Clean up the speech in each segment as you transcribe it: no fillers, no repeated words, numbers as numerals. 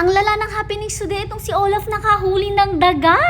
Ang lala ng happenings today, itong si Olaf nakahuli ng daga.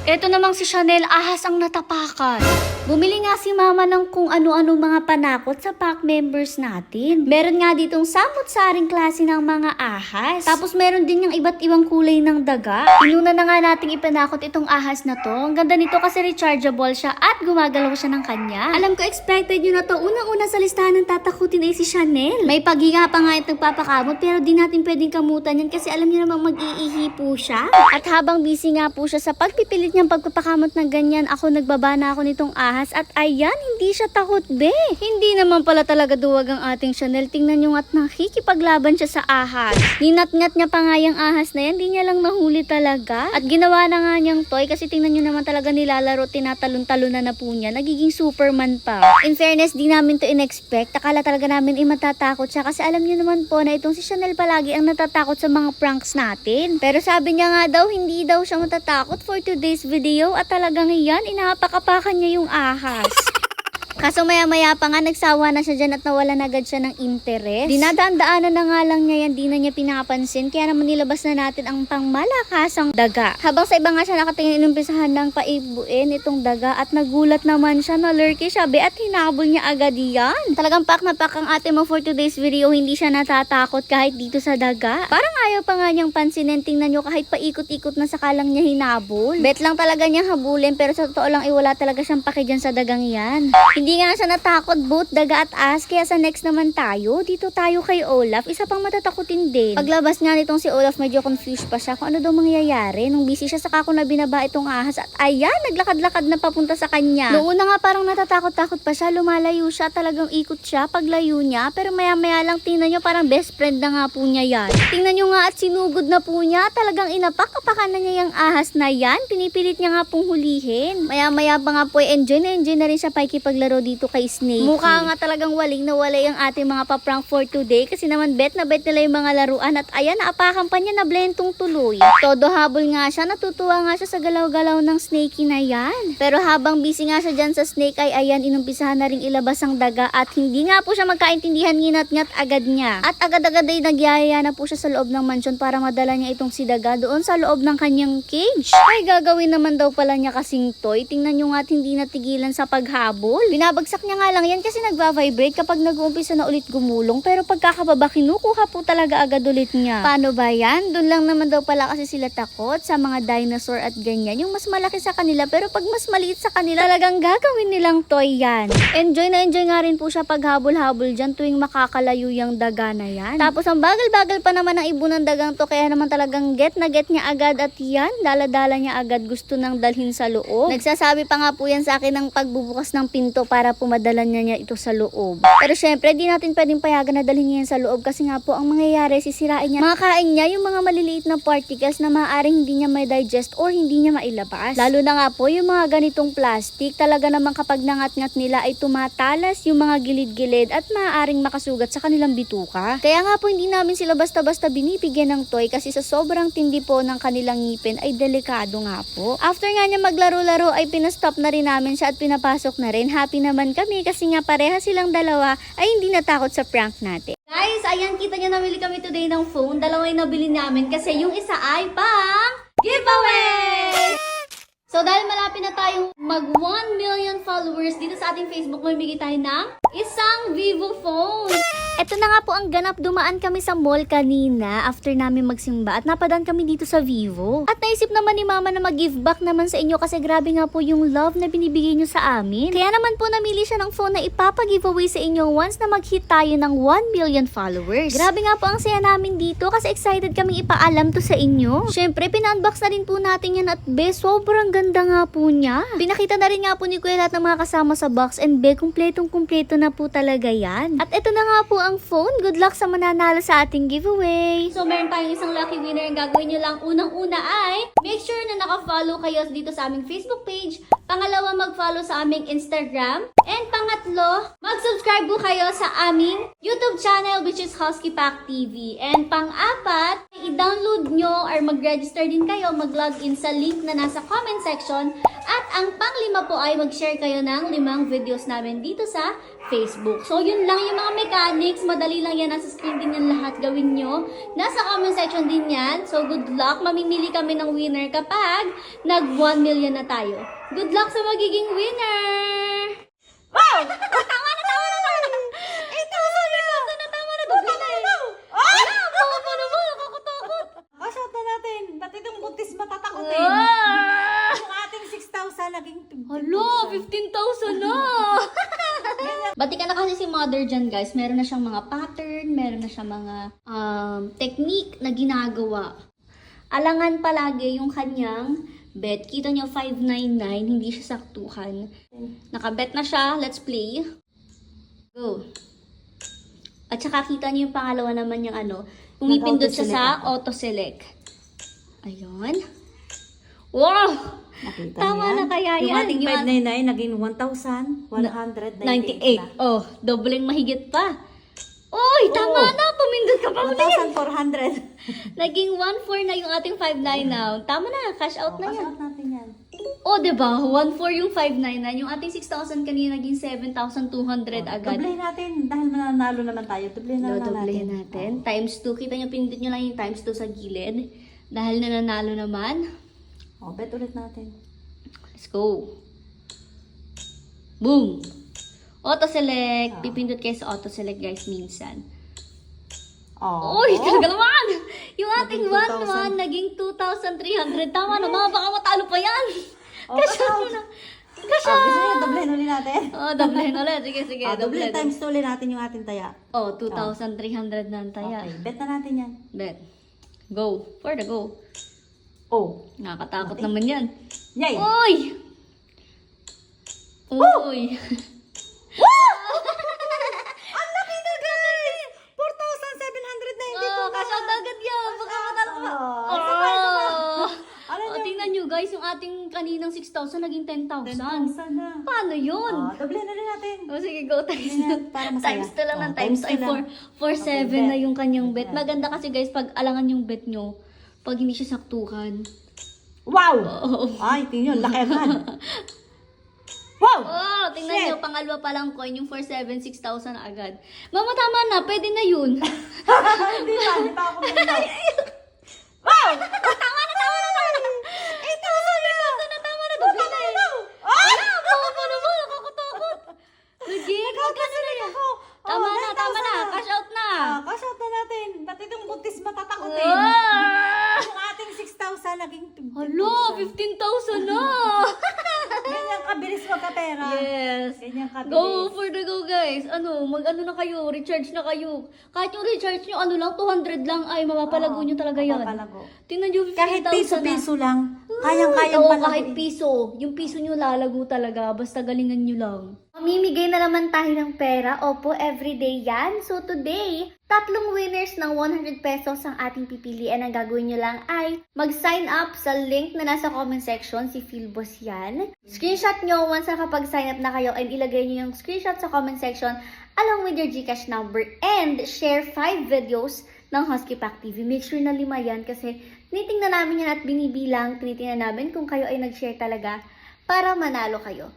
Ito namang si Chanel, ahas ang natapakan. Bumili nga si mama ng kung ano-ano mga panakot sa pack members natin. Meron nga ditong samot-saring klase ng mga ahas. Tapos meron din yung iba't ibang kulay ng daga. Inuna na nga nating ipanakot itong ahas na to. Ang ganda nito kasi rechargeable siya at gumagalaw siya ng kanya. Alam ko expected nyo na to. Unang-una sa listahan ng tatakutin ay si Chanel. May paghinga pa nga itong papakamot pero di natin pwedeng kamutan yan kasi alam niyo namang mag-iihi po siya. At habang busy nga po siya sa pagpipilit niyang pagpapakamot ng ganyan, ako nagbaba na ako nitong ahas at ayan, hindi siya takot be. Hindi naman pala talaga duwag ang ating Chanel. Tingnan nyo at nakikipaglaban siya sa ahas. Ninat-ngat niya pa nga yung ahas na yan, di niya lang nahuli talaga. At ginawa na nga niyang toy kasi tingnan nyo naman talaga nilalaro, tinatalon-talunan na po niya. Nagiging Superman pa. In fairness, di namin to in-expect. Akala talaga namin matatakot siya kasi alam niyo naman po na itong si Chanel palagi ang natatakot sa mga pranks natin. Pero sabi niya nga daw, hindi daw siya matatakot for today's video at talagang iyan, inapakapakan niya yung ahas. Kaso maya-maya pa nga nagsawa na siya dyan at nawala na agad siya ng interest. Dinadaan-daanan na nga lang niya yan, di na niya pinapansin. Kaya naman nilabas na natin ang pangmalakasang daga. Habang sa iba nga siya nakatingin, inumpisahan ng paibuin itong daga at nagulat naman siya na lurky siya be at hinabol niya agad yan. Talagang pak na pak ang ate mo for today's video, hindi siya natatakot kahit dito sa daga. Parang ayaw pa nga niyang pansinin, tingnan niyo kahit paikot-ikot na sakalang niya hinabol. Bet lang talaga niyang habulin pero sa totoo lang wala talaga siyang paki dyan sa dagang yan. Hindi nga siya natakot both daga at as, kaya sa next naman tayo, dito tayo kay Olaf, isa pang matatakutin din. Paglabas nga nitong si Olaf, medyo confused pa siya kung ano daw mangyayari. Nung busy siya, saka ko na binaba itong ahas at ayan, naglakad-lakad na papunta sa kanya. Noong una nga parang natatakot-takot pa siya, lumalayo siya, talagang ikot siya paglayo niya, pero maya-maya lang tingnan niyo parang best friend na nga po niya yan. Tingnan niyo nga at sinugod na po niya, talagang inapak-apakan na niya yung ahas na yan, pinipilit niya nga pong hulihin. Maya-maya pa nga po, enjoy na rin siya pakikipaglaro dito kay Snake. Mukha nga talagang waling na walay ang ating mga paprank for today kasi naman bet na bet nila yung mga laruan at ayan, naapakan pa niya na blentong tuloy. Todo habol nga siya, natutuwa nga siya sa galaw-galaw ng Snakey na yan. Pero habang busy nga siya dyan sa Snake ay ayan, inumpisahan na rin ilabas ang daga at hindi nga po siya magkaintindihan, nginat-ngat agad niya. At agad-agad ay nagyayaya na po siya sa loob ng mansion para madala niya itong si daga doon sa loob ng kanyang cage. Ay gagawin naman daw pala niya kasing toy. Tingnan nyo nga at hindi natigilan sa paghabol. Binabagsak niya nga lang yan kasi nagva-vibrate kapag nag-uumpisa na ulit gumulong pero pagkakababa kinukuha po talaga agad ulit niya. Paano ba yan? Doon lang naman daw pala kasi sila takot sa mga dinosaur at ganyan. Yung mas malaki sa kanila pero pag mas maliit sa kanila talagang gagawin nilang toy yan. Enjoy na enjoy nga rin po siya paghabol-habol dyan tuwing makakalayo yung daga na yan. Tapos ang bagal-bagal pa naman ang ibo ng dagang to kaya naman talagang get na get niya agad at yan, dala-dala niya agad, gusto nang dalhin sa loob. Nagsasabi pa nga po yan sa akin ng pagbubukas ng pinto para pumadala niya ito sa loob. Pero syempre, di natin pwedeng payagan na dalhin niya yan sa loob kasi nga po ang mangyayari, sisirain niya, makakain niya yung mga maliliit na particles na maaaring hindi niya may digest or hindi niya mailabas. Lalo na nga po yung mga ganitong plastic, talaga namang kapag nangat-ngat nila ay tumatalas yung mga gilid-gilid at maaaring makasugat sa kanilang bituka. Kaya nga po hindi namin sila basta-basta binibigyan ng toy kasi sa sobrang tindi po ng kanilang ngipin ay delikado nga po. After nga niya maglaro-laro ay pinastop na rin namin siya at pinapasok na rin. Happy naman kami kasi nga pareha silang dalawa ay hindi natakot sa prank natin. Guys, ayan, kita nyo nabili kami today ng phone. Dalawa yung nabili namin kasi yung isa ay pang giveaway! So dahil malapit na tayong mag 1 million followers dito sa ating Facebook, mamimigay tayo ng isang Vivo phone. Ito na nga po ang ganap, dumaan kami sa mall kanina after namin magsimba at napadaan kami dito sa Vivo. At naisip naman ni Mama na mag-give back naman sa inyo kasi grabe nga po yung love na binibigay nyo sa amin. Kaya naman po namili siya ng phone na ipapag-giveaway sa inyo once na mag-hit tayo ng 1 million followers. Grabe nga po ang saya namin dito kasi excited kaming ipaalam to sa inyo. Syempre, pina-unbox na rin po natin yan at be, sobrang ganda nga po niya. Pinakita na rin nga po ni Kuya lahat ng mga kasama sa box and be, kumpletong-kumpleto na po talaga yan. At ito na nga po ang phone. Good luck sa mananalo sa ating giveaway. So, meron tayong isang lucky winner. Ang gagawin nyo lang unang-una ay make sure na naka-follow kayo dito sa aming Facebook page. Pangalawa, mag-follow sa aming Instagram. And pangatlo, mag-subscribe po kayo sa aming YouTube channel which is Husky Pack TV. And pang-apat, i-download nyo or mag-register din kayo, mag-login sa link na nasa comment section. At ang pang-5 po ay mag-share kayo ng 5 videos namin dito sa Facebook. So, yun lang yung mga mechanics. Madali lang yan. Nasa screen din yan lahat. Gawin nyo. Nasa comment section din yan. So, good luck. Mamimili kami ng winner kapag nag 1 million na tayo. Good luck sa magiging winner! Wow! Tama na! 8,000 na! Tama na! Doble na eh! Wala! Baka pa naman! Nakakatakot! Shot na natin. Ba't itong buntis matatakotin? Yung ating 6,000 naging 15,000. Hala! 15,000 na! Bati ka na kasi si mother dyan, guys. Meron na siyang mga pattern, meron na siyang mga technique na ginagawa. Alangan palagi yung kanyang bet. Kita nyo, 599, hindi siya saktuhan. Nakabet na siya. Let's play. Go. At saka kita nyo yung pangalawa naman yung pumipindot siya sa auto-select. Ayun. Wow! Nakita Tama niya? na kaya Yung yan. ating Yung 599 naging 1,198 na. 98. Oh, dobleng mahigit pa. Oy, tama na. Pumindot ka pa ulit. 1,400. Naging 1,400 na yung ating 599 now. Tama na. Cash out na Cash yan. out natin yan. Oh, diba? 1,400 yung 599. Yung ating 6,000 kanina naging 7,200 agad. Doble natin. Dahil mananalo naman tayo. Doble na natin. Dodoblehin natin. Times 2. Kita nyo, pindot nyo lang yung times 2 sa gilid. Dahil nananalo naman. Bet ulit natin. Let's go. Boom! Auto-select. Pipindot kayo sa auto-select, guys, minsan. Uy, talaga naman! Yung ating Naging 1,100 naging 2,300. Tama na, mga baka matalo pa yan. Cash Kasya mo na. Kasya! Gusto niyo, doblehin ulit natin. Oh, doblehin ulit. Sige, Doble doble. times 2 ulit natin yung ating taya. Oh, 2,300 na ang taya. Okay, bet na natin yan. Bet. Go. For the go. Oh. Nakakatakot naman yan. Yay! Uy! Uy! Ang laki na guys! 4,792. Oh, kasya agad yan. Baka matalo pa. Oh, Ano Oh, tingnan nyo guys, yung ating kaninang 6,000 naging 10,000. 10,000 na. Paano yun? Doble na rin natin. Oh, sige, go times Ganyan, para masaya. times 2 lang ng Oh, times times 2 two lang. 4,7 Okay, na yung kanyang bet. bet. Maganda kasi guys, pag alangan yung bet nyo, pag hindi siya saktuhan. Wow! Oo. Ay, tingnan, laki agad. Wow! Oh, tingnan Shit! nyo, pangalawa pa lang coin, yung 4,7, 6,000 na agad. Mama, tama na, pwede na yun. Hindi pa, hindi pa ako muna. Wow! Tama na, tama na, tama na. 8,000 na, tama na, doble na eh. Wala, baka pa naman, nakakatakot. Legit, magkano na yan? Tama na, tama na, cash out na. Cash out na natin. Ba't itong buntis matatakotin? Ah! Yung ating 6,000 naging 15,000. Hala, 15,000 na. Ganyan kabilis magkapera. Yes. Ganyan kabilis. Go for the go, guys. Mag-ano na kayo, recharge na kayo. Kahit yung recharge nyo, lang, 200 lang, ay, mapapalago nyo talaga yan. Mapapalago. Tingnan nyo, 15,000 Kahit na. piso-piso lang, kayang-kayang Oo, palago. kahit piso. Yung piso nyo lalago talaga, basta galingan nyo lang. Mamimigay na naman tayo ng pera. Opo, everyday yan. So today, 3 winners ng 100 pesos ang ating pipilian. Ang gagawin nyo lang ay mag-sign up sa link na nasa comment section, si Philbos yan. Screenshot nyo once nakapag-sign up na kayo and ilagay nyo yung screenshot sa comment section along with your GCash number and share 5 videos ng Husky Pack TV. Make sure na 5 yan kasi tinitingnan namin yan at binibilang. Tinitingnan namin kung kayo ay nag-share talaga para manalo kayo.